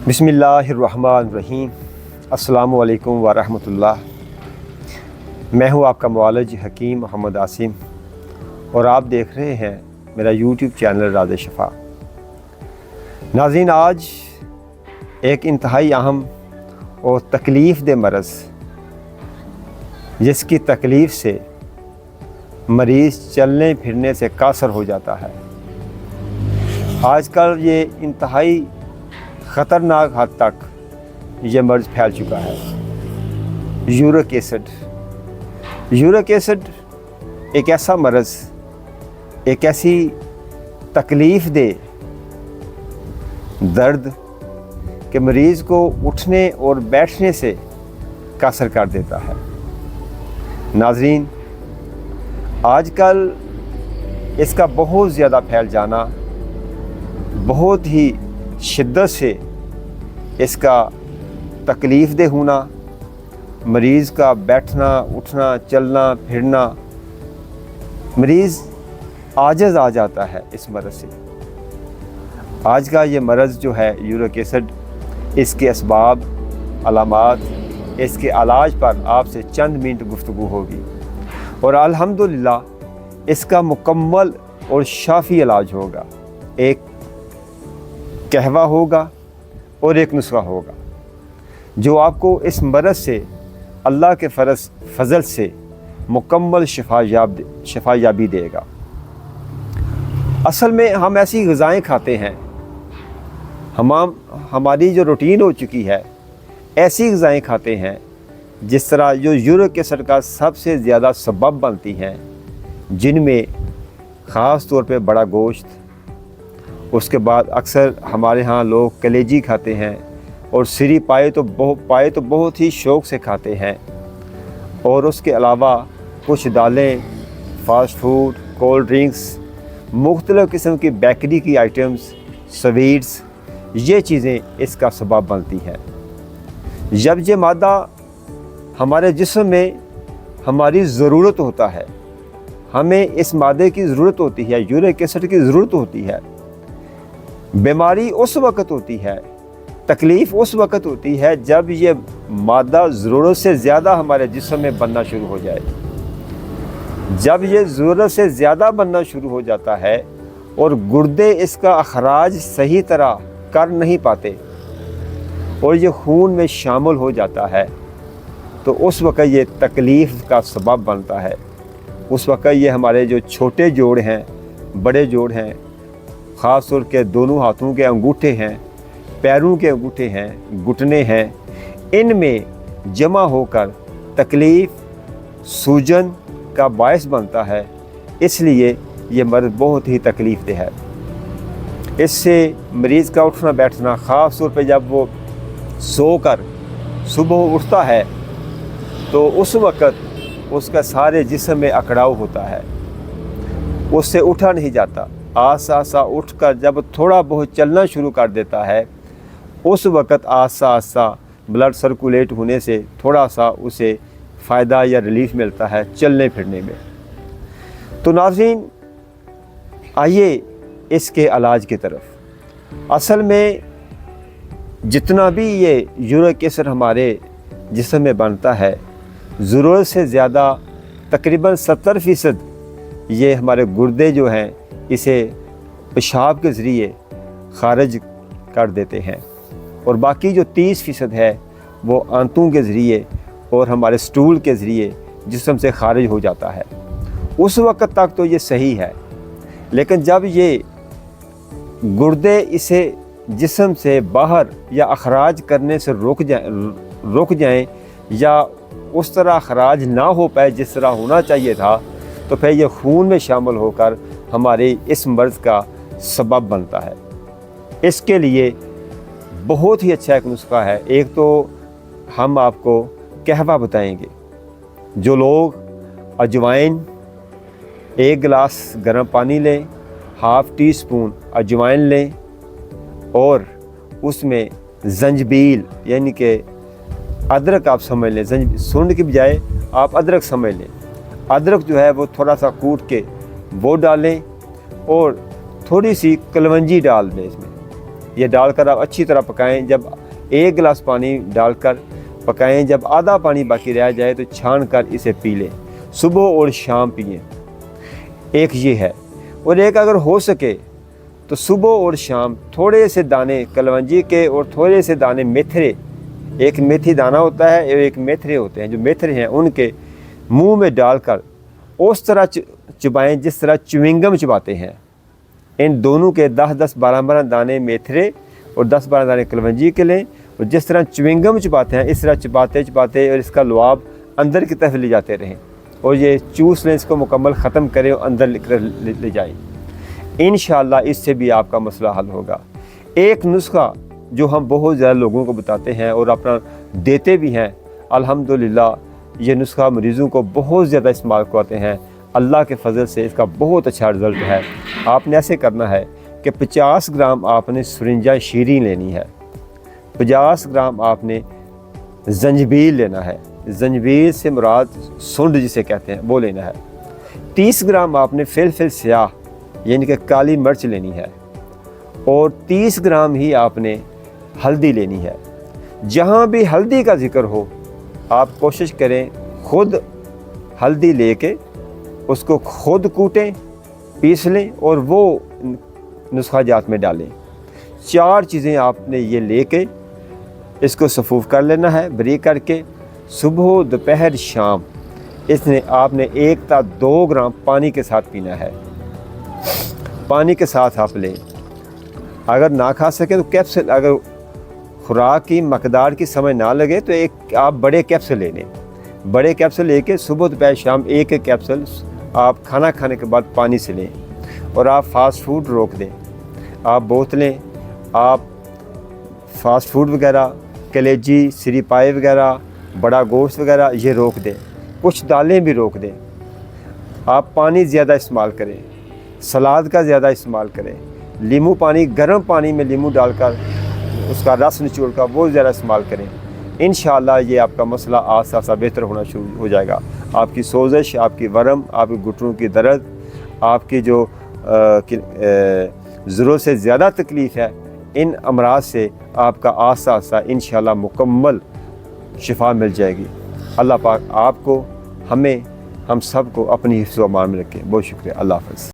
बिस्मिल्लाहिर्रहमानिर्रहीम। अस्सलामु अलैकुम वरहमतुल्लाह। मैं हूं आपका मुआलिज हकीम मोहम्मद आसिम और आप देख रहे हैं मेरा यूट्यूब चैनल राज़ शफ़ा। नाज़रीन, आज एक इंतहाई अहम और तकलीफ़ दे मरज़ जिसकी तकलीफ़ से मरीज़ चलने फिरने से कासर हो जाता है। आजकल ये इंतहाई ख़तरनाक हद तक ये मर्ज़ फैल चुका है। Uric acid. यूरिक एसिड एक ऐसा मर्ज़, एक ऐसी तकलीफ़ दे दर्द कि मरीज़ को उठने और बैठने से कासर कर देता है। नाज़रीन, आजकल इसका बहुत ज़्यादा फैल जाना, बहुत ही शिद्दत से इसका तकलीफ़ दे होना, मरीज़ का बैठना उठना चलना फिरना, मरीज़ आजिज़ आ जाता है इस मर्ज़ से। आज का ये मर्ज़ जो है यूरिक एसिड, इसके असबाब, अलामात, इसके इलाज पर आपसे चंद मिनट गुफ्तगू होगी और अल्हम्दुलिल्लाह इसका मुकम्मल और शाफ़ी इलाज होगा। एक कहवा होगा और एक नुस्खा होगा जो आपको इस मर्ज़ से अल्लाह के फजल से मुकम्मल शफायाबी देगा। असल में हम ऐसी ग़िज़ाएँ खाते हैं, हमारी जो रूटीन हो चुकी है, ऐसी ग़िज़ाएँ खाते हैं जिस तरह जो यूरिक एसिड का सबसे ज़्यादा सबब बनती हैं, जिनमें ख़ास तौर पे बड़ा गोश्त, उसके बाद अक्सर हमारे यहाँ लोग कलेजी खाते हैं और सिरी पाए तो बहुत ही शौक़ से खाते हैं। और उसके अलावा कुछ दालें, फ़ास्ट फूड, कोल्ड ड्रिंक्स, मुख्तलिफ़ किस्म की बेकरी की आइटम्स, स्वीट्स, ये चीज़ें इसका सबब बनती हैं। जब ये मादा हमारे जिस्म में हमारी ज़रूरत होता है, हमें इस मादे की ज़रूरत होती है, यूरिक एसिड की ज़रूरत होती है। बीमारी उस वक़्त होती है, तकलीफ़ उस वक़्त होती है जब ये मादा ज़रूरत से ज़्यादा हमारे जिस्म में बनना शुरू हो जाए। जब ये ज़रूरत से ज़्यादा बनना शुरू हो जाता है और गुर्दे इसका अखराज सही तरह कर नहीं पाते और ये खून में शामिल हो जाता है, तो उस वक़्त ये तकलीफ़ का सबब बनता है। उस वक़्त ये हमारे जो छोटे जोड़ हैं, बड़े जोड़ हैं, ख़ास तौर के दोनों हाथों के अंगूठे हैं, पैरों के अंगूठे हैं, घुटने हैं, इनमें जमा होकर तकलीफ़, सूजन का बायस बनता है। इसलिए ये मर्ज़ बहुत ही तकलीफ़ दे है। इससे मरीज़ का उठना बैठना, ख़ास तौर पे जब वो सोकर सुबह उठता है तो उस वक़्त उसका सारे जिस्म में अकड़ाव होता है, उससे उठा नहीं जाता। आस्ता आस्ता उठकर जब थोड़ा बहुत चलना शुरू कर देता है, उस वक़्त आस्ता आस्ता ब्लड सर्कुलेट होने से थोड़ा सा उसे फ़ायदा या रिलीफ़ मिलता है चलने फिरने में। तो नाज़रीन, आइए इसके इलाज की तरफ। असल में जितना भी ये यूरिक एसिड हमारे जिस्म में बनता है, ज़रूरत से ज़्यादा तकरीबन 70% ये हमारे गुर्दे जो हैं इसे पेशाब के ज़रिए ख़ारिज कर देते हैं और बाकी जो 30% है वो आंतों के ज़रिए और हमारे स्टूल के ज़रिए जिस्म से ख़ारिज हो जाता है। उस वक़्त तक तो ये सही है, लेकिन जब ये गुर्दे इसे जिस्म से बाहर या अखराज करने से रुक जाएं या उस तरह अखराज ना हो पाए जिस तरह होना चाहिए था, तो फिर ये खून में शामिल होकर हमारे इस मर्ज़ का सबब बनता है। इसके लिए बहुत ही अच्छा एक नुस्खा है। एक तो हम आपको कहवा बताएंगे। जो लोग अजवाइन 1 गिलास गर्म पानी लें, ½ टी स्पून अजवाइन लें और उसमें ज़ंजबील यानी कि अदरक आप समझ लें, सूंड की बजाय आप अदरक समझ लें। अदरक जो है वो थोड़ा सा कूट के वो डालें और थोड़ी सी कलवंजी डाल दें इसमें। ये डालकर आप अच्छी तरह पकाएं। जब 1 गिलास पानी डालकर पकाएं। जब आधा पानी बाकी रह जाए तो छान कर इसे पी लें, सुबह और शाम पिएं। एक ये है। और एक अगर हो सके तो सुबह और शाम थोड़े से दाने कलवंजी के और थोड़े से दाने मेथरे, एक मेथी दाना होता है और एक मेथरे होते हैं, जो मेथरे हैं उनके मुंह में डालकर उस तरह चबाएं जिस तरह च्युइंगम चबाते हैं। इन दोनों के 10-10, 12-12 दाने मेथरे और 10-12 दाने कलवंजी के लें और जिस तरह च्युइंगम चबाते हैं इस तरह चबाते चबाते और इसका लुआब अंदर की तरफ ले जाते रहें और ये चूस लें, इसको मुकम्मल ख़त्म करें और अंदर ले जाएं। इंशाअल्लाह इससे भी आपका मसला हल होगा। एक नुस्खा जो हम बहुत ज़्यादा लोगों को बताते हैं और अपना देते भी हैं, अल्हम्दुलिल्लाह ये नुस्खा मरीज़ों को बहुत ज़्यादा इस्तेमाल करते हैं। अल्लाह के फजल से इसका बहुत अच्छा रिज़ल्ट है। आपने ऐसे करना है कि 50 ग्राम आपने सुरिंजा शीरी लेनी है, 50 ग्राम आपने जंजबील लेना है, जंजबील से मुराद सुंड जिसे कहते हैं वो लेना है, 30 ग्राम आपने फिलफिल स्याह यानी कि काली मिर्च लेनी है और 30 ग्राम ही आपने हल्दी लेनी है। जहाँ भी हल्दी का जिक्र हो आप कोशिश करें खुद हल्दी लेके उसको खुद कूटें, पीस लें और वो नुस्खा जात में डालें। 4 चीज़ें आपने ये लेके इसको सफूफ कर लेना है बारीक करके। सुबह दोपहर शाम इसने आपने 1 ता 2 ग्राम पानी के साथ पीना है। पानी के साथ आप लें। अगर ना खा सके तो कैप्सूल, अगर खुराक की मकदार की समझ ना लगे तो एक आप बड़े कैप्सूल ले लें। बड़े कैप्सूल लेके सुबह दोपहर शाम एक कैप्सूल आप खाना खाने के बाद पानी से लें और आप फास्ट फूड रोक दें। आप बोतलें, आप फास्ट फूड वगैरह, कलेजी, सिरी पाए वगैरह, बड़ा गोश्त वगैरह ये रोक दें। कुछ दालें भी रोक दें। आप पानी ज़्यादा इस्तेमाल करें, सलाद का ज़्यादा इस्तेमाल करें, नींबू पानी, गर्म पानी में नींबू डालकर उसका रस निचोड़ कर वो ज़्यादा इस्तेमाल करें। इंशाअल्लाह ये आपका मसला आस्ता आस्ता बेहतर होना शुरू हो जाएगा। आपकी सोजिश, आपकी वरम, आपके घुटनों की दर्द, आपकी जो ज़रूरत से ज़्यादा तकलीफ़ है, इन अमराज से आपका आस्ता आस्ता इंशाअल्लाह मुकम्मल शिफा मिल जाएगी। अल्लाह पाक आपको, हमें, हम सब को अपनी हिफ्ज़ व अमान में रखें। बहुत शुक्रिया। अल्लाह हाफ़िज़।